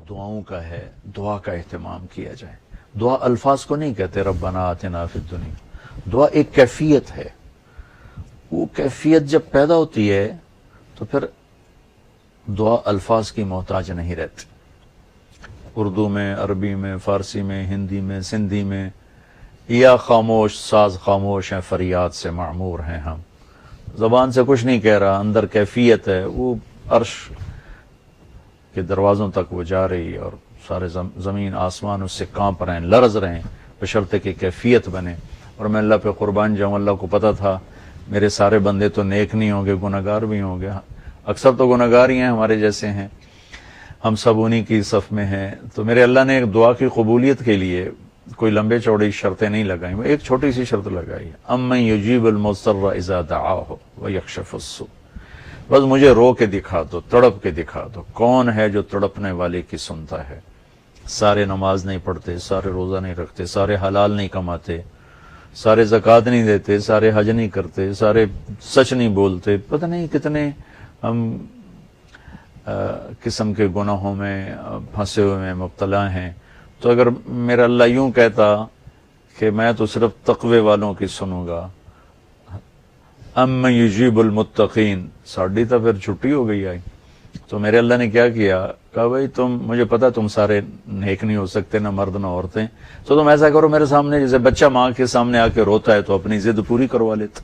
دعاؤں کا ہے، دعا کا اہتمام کیا جائے. دعا الفاظ کو نہیں کہتے ربنا آتنا فی الدنیا، دعا ایک کیفیت ہے. وہ کیفیت جب پیدا ہوتی ہے تو پھر دعا الفاظ کی محتاج نہیں رہتی. اردو میں، عربی میں، فارسی میں، ہندی میں، سندھی میں، یا خاموش ساز خاموش ہیں، فریاد سے معمور ہیں ہم. زبان سے کچھ نہیں کہہ رہا، اندر کیفیت ہے، وہ عرش کے دروازوں تک وہ جا رہی ہے اور سارے زمین آسمان اس سے کانپ رہے ہیں، لرز رہے ہیں، بشرطے کہ کیفیت بنے. اور میں اللہ پہ قربان جاؤں، اللہ کو پتہ تھا میرے سارے بندے تو نیک نہیں ہوں گے، گناہگار بھی ہوں گے، اکثر تو گناہگار ہی ہیں، ہمارے جیسے ہیں، ہم سب انہی کی صف میں ہیں. تو میرے اللہ نے ایک دعا کی قبولیت کے لیے کوئی لمبے چوڑی شرطیں نہیں لگائیں، ایک چھوٹی سی شرط لگائی، امن یجیب المضطر اذا دعاہ ویکشف السوء. بس مجھے رو کے دکھا دو، تڑپ کے دکھا دو، کون ہے جو تڑپنے والے کی سنتا ہے. سارے نماز نہیں پڑھتے، سارے روزہ نہیں رکھتے، سارے حلال نہیں کماتے، سارے زکوٰۃ نہیں دیتے، سارے حج نہیں کرتے، سارے سچ نہیں بولتے، پتہ نہیں کتنے ہم قسم کے گناہوں میں پھنسے ہوئے میں مبتلا ہیں. تو اگر میرا اللہ یوں کہتا کہ میں تو صرف تقوی والوں کی سنوں گا، امن یجیب المتقین، ساڑھی تو پھر چھٹی ہو گئی آئی. تو میرے اللہ نے کیا کیا، کہا بھائی تم، مجھے پتا تم سارے نیک نہیں ہو سکتے، نہ مرد نہ عورتیں، تو تم ایسا کرو میرے سامنے، جیسے بچہ ماں کے سامنے آ کے روتا ہے تو اپنی ضد پوری کروا لیتا،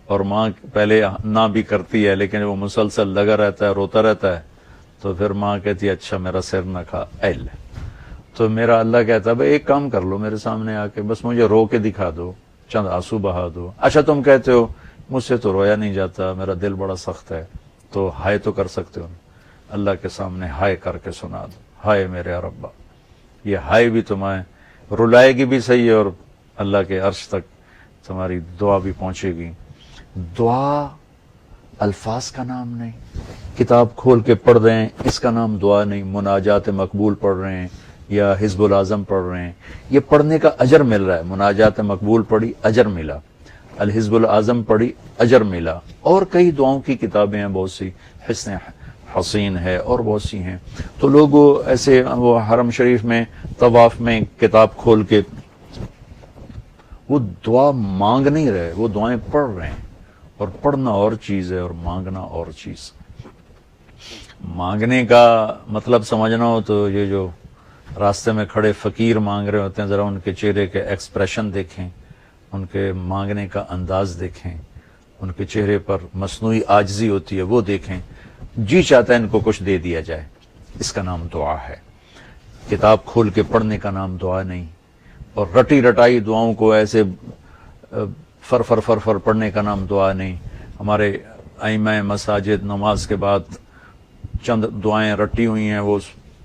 اور ماں پہلے نہ بھی کرتی ہے لیکن وہ مسلسل لگا رہتا ہے، روتا رہتا ہے، تو پھر ماں کہتی ہے اچھا میرا سر نہ کھا، اے لے. تو میرا اللہ کہتا ہے بھائی ایک کام کر لو، میرے سامنے آ کے بس مجھے رو کے دکھا دو، چند آنسو بہا دو. اچھا تم کہتے ہو مجھ سے تو رویا نہیں جاتا، میرا دل بڑا سخت ہے، تو ہائے تو کر سکتے ہو، اللہ کے سامنے ہائے کر کے سنا دو، ہائے میرے ربا. یہ ہائے بھی تمہیں رلائے گی بھی صحیح، اور اللہ کے عرش تک تمہاری دعا بھی پہنچے گی. دعا الفاظ کا نام نہیں، کتاب کھول کے پڑھ رہے ہیں اس کا نام دعا نہیں. مناجات مقبول پڑھ رہے ہیں یا حزب العظم پڑھ رہے ہیں، یہ پڑھنے کا اجر مل رہا ہے. مناجات مقبول پڑھی، اجر ملا. الحزب العظم پڑھی، اجر ملا. اور کئی دعاؤں کی کتابیں ہیں بہت سی، حسن حسین ہے اور بہت سی ہیں. تو لوگ ایسے وہ حرم شریف میں طواف میں کتاب کھول کے وہ دعا مانگ نہیں رہے، وہ دعائیں پڑھ رہے ہیں. اور پڑھنا اور چیز ہے اور مانگنا اور چیز. مانگنے کا مطلب سمجھنا ہو تو یہ جو راستے میں کھڑے فقیر مانگ رہے ہوتے ہیں، ذرا ان کے چہرے کے ایکسپریشن دیکھیں، ان کے مانگنے کا انداز دیکھیں، ان کے چہرے پر مصنوعی عاجزی ہوتی ہے وہ دیکھیں. جی چاہتا ہے ان کو کچھ دے دیا جائے، اس کا نام دعا ہے. کتاب کھول کے پڑھنے کا نام دعا نہیں. اور رٹی رٹائی دعاؤں کو ایسے فر فر فر فر پڑھنے کا نام دعا نہیں. ہمارے ائمہ مساجد نماز کے بعد چند دعائیں رٹی ہوئی ہیں وہ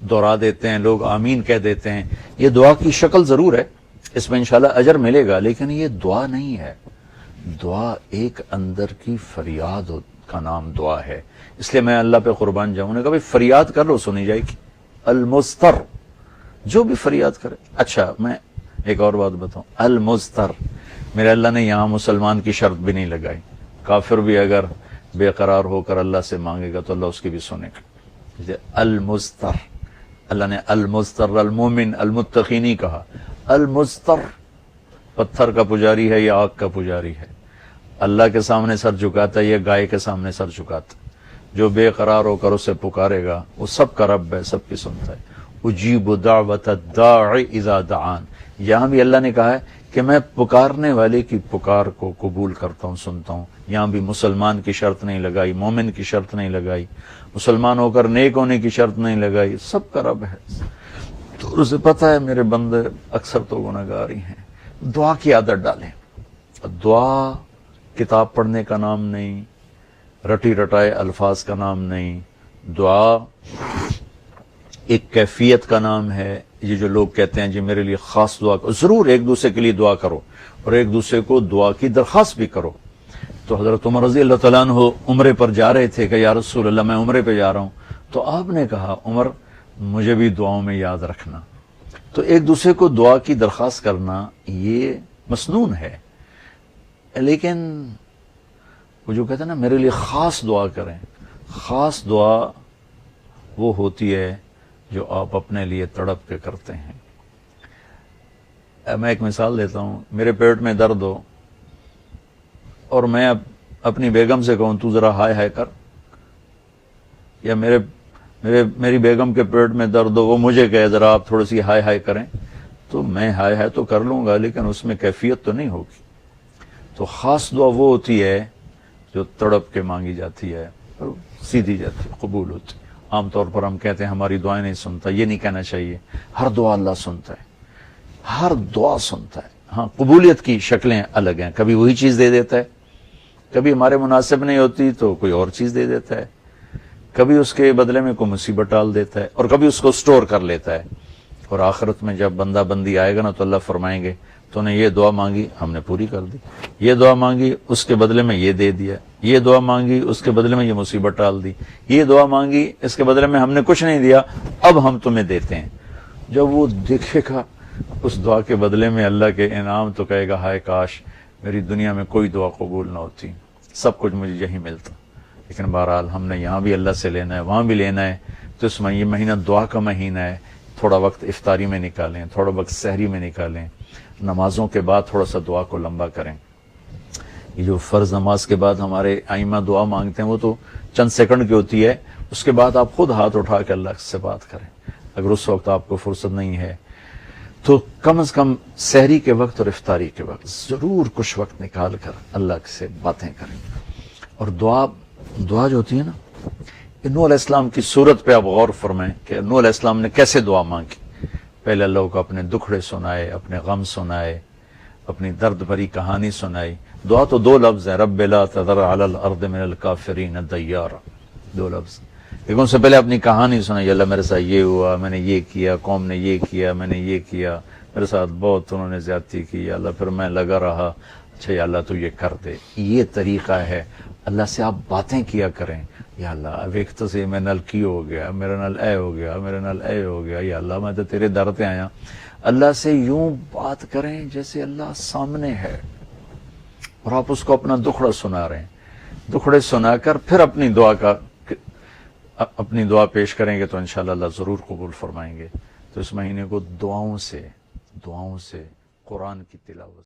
دہرا دیتے ہیں، لوگ آمین کہہ دیتے ہیں. یہ دعا کی شکل ضرور ہے، اس میں انشاءاللہ اجر ملے گا، لیکن یہ دعا نہیں ہے. دعا ایک اندر کی فریاد کا نام دعا ہے. اس لیے میں اللہ پہ قربان جاؤں، نے کہا بھائی فریاد کر لو سنی جائے گی. المضطر، جو بھی فریاد کرے. اچھا میں ایک اور بات بتاؤں، المضطر میرے اللہ نے یہاں مسلمان کی شرط بھی نہیں لگائی. کافر بھی اگر بے قرار ہو کر اللہ سے مانگے گا تو اللہ اس کی بھی سنے گا. المضطر، اللہ نے المضطر المومن المتقی نہیں کہا. المضطر پتھر کا پجاری ہے یا آگ کا پجاری ہے، اللہ کے سامنے سر جھکاتا ہے یا گائے کے سامنے سر جھکاتا ہے، جو بے قرار ہو کر اسے پکارے گا وہ سب کا رب ہے، سب کی سنتا ہے. اجیب دعوت الداع اذا دعان، یہاں بھی اللہ نے کہا ہے کہ میں پکارنے والے کی پکار کو قبول کرتا ہوں، سنتا ہوں. یہاں بھی مسلمان کی شرط نہیں لگائی، مومن کی شرط نہیں لگائی، مسلمان ہو کر نیک ہونے کی شرط نہیں لگائی. سب کا رب ہے. تو اسے پتہ ہے میرے بندے اکثر تو گناہگار ہی ہیں. دعا کی عادت ڈالیں. دعا کتاب پڑھنے کا نام نہیں، رٹی رٹائے الفاظ کا نام نہیں. دعا ایک کیفیت کا نام ہے. یہ جو لوگ کہتے ہیں جی میرے لیے خاص دعا کرو، ضرور ایک دوسرے کے لیے دعا کرو اور ایک دوسرے کو دعا کی درخواست بھی کرو. تو حضرت عمر رضی اللہ تعالیٰ عنہ عمرے پر جا رہے تھے کہ یا رسول اللہ میں عمرے پہ جا رہا ہوں. تو آپ نے کہا عمر مجھے بھی دعاؤں میں یاد رکھنا. تو ایک دوسرے کو دعا کی درخواست کرنا یہ مسنون ہے. لیکن وہ جو کہتے ہیں نا میرے لیے خاص دعا کریں، خاص دعا وہ ہوتی ہے جو آپ اپنے لیے تڑپ کے کرتے ہیں. میں ایک مثال دیتا ہوں. میرے پیٹ میں درد ہو اور میں اب اپنی بیگم سے کہوں تو ذرا ہائے ہائے کر، یا میری بیگم کے پیٹ میں درد ہو وہ مجھے کہے ذرا آپ تھوڑی سی ہائے ہائے کریں، تو میں ہائے ہائے تو کر لوں گا لیکن اس میں کیفیت تو نہیں ہوگی. تو خاص دعا وہ ہوتی ہے جو تڑپ کے مانگی جاتی ہے اور سیدھی جاتی ہے، قبول ہوتی ہے. عام طور پر ہم کہتے ہیں ہماری دعائیں نہیں سنتا، یہ نہیں کہنا چاہیے. ہر دعا اللہ سنتا ہے، ہر دعا سنتا ہے. ہاں قبولیت کی شکلیں الگ ہیں، کبھی وہی چیز دے دیتا ہے، کبھی ہمارے مناسب نہیں ہوتی تو کوئی اور چیز دے دیتا ہے، کبھی اس کے بدلے میں کوئی مصیبت ڈال دیتا ہے، اور کبھی اس کو سٹور کر لیتا ہے. اور آخرت میں جب بندہ بندی آئے گا نا تو اللہ فرمائیں گے تو نے یہ دعا مانگی ہم نے پوری کر دی، یہ دعا مانگی اس کے بدلے میں یہ دے دیا، یہ دعا مانگی اس کے بدلے میں یہ مصیبت ڈال دی، یہ دعا مانگی اس کے بدلے میں ہم نے کچھ نہیں دیا اب ہم تمہیں دیتے ہیں. جب وہ دیکھے گا اس دعا کے بدلے میں اللہ کے انعام تو کہے گا ہائے کاش میری دنیا میں کوئی دعا قبول نہ ہوتی، سب کچھ مجھے یہی ملتا. لیکن بہرحال ہم نے یہاں بھی اللہ سے لینا ہے، وہاں بھی لینا ہے. تو اس میں یہ مہینہ دعا کا مہینہ ہے. تھوڑا وقت افطاری میں نکالیں، تھوڑا وقت سحری میں نکالیں، نمازوں کے بعد تھوڑا سا دعا کو لمبا کریں. یہ جو فرض نماز کے بعد ہمارے ائمہ دعا مانگتے ہیں وہ تو چند سیکنڈ کی ہوتی ہے، اس کے بعد آپ خود ہاتھ اٹھا کے اللہ سے بات کریں. اگر اس وقت آپ کو فرصت نہیں ہے تو کم از کم سحری کے وقت اور افطاری کے وقت ضرور کچھ وقت نکال کر اللہ سے باتیں کریں. اور دعا جو ہوتی ہے نا، نوح علیہ السلام کی صورت پہ آپ غور فرمائیں کہ نوح علیہ السلام نے کیسے دعا مانگی. پہلے اللہ کو اپنے دکھڑے سنائے، اپنے غم سنائے، اپنی درد بھری کہانی سنائی. دعا تو دو لفظ ہیں، رب لا تذر علی الارض من الکافرین دیارا، دو لفظ. لیکن اس سے پہلے اپنی کہانی سنائی، اللہ میرے ساتھ یہ ہوا، میں نے یہ کیا، قوم نے یہ کیا، میں نے یہ کیا، میرے ساتھ بہت انہوں نے زیادتی کی، یا اللہ پھر میں لگا رہا، اچھا یا اللہ تو یہ کر دے. یہ طریقہ ہے. اللہ سے آپ باتیں کیا کریں. یا اللہ اب ایک تو سے میں نل کی ہو گیا، میرا نل اے ہو گیا، میرا نل اے ہو گیا، یا اللہ میں تو تیرے در پہ آیا. اللہ سے یوں بات کریں جیسے اللہ سامنے ہے اور آپ اس کو اپنا دکھڑا سنا رہے ہیں. دکھڑے سنا کر پھر اپنی دعا پیش کریں گے تو انشاءاللہ اللہ ضرور قبول فرمائیں گے. تو اس مہینے کو دعاؤں سے قرآن کی تلاوت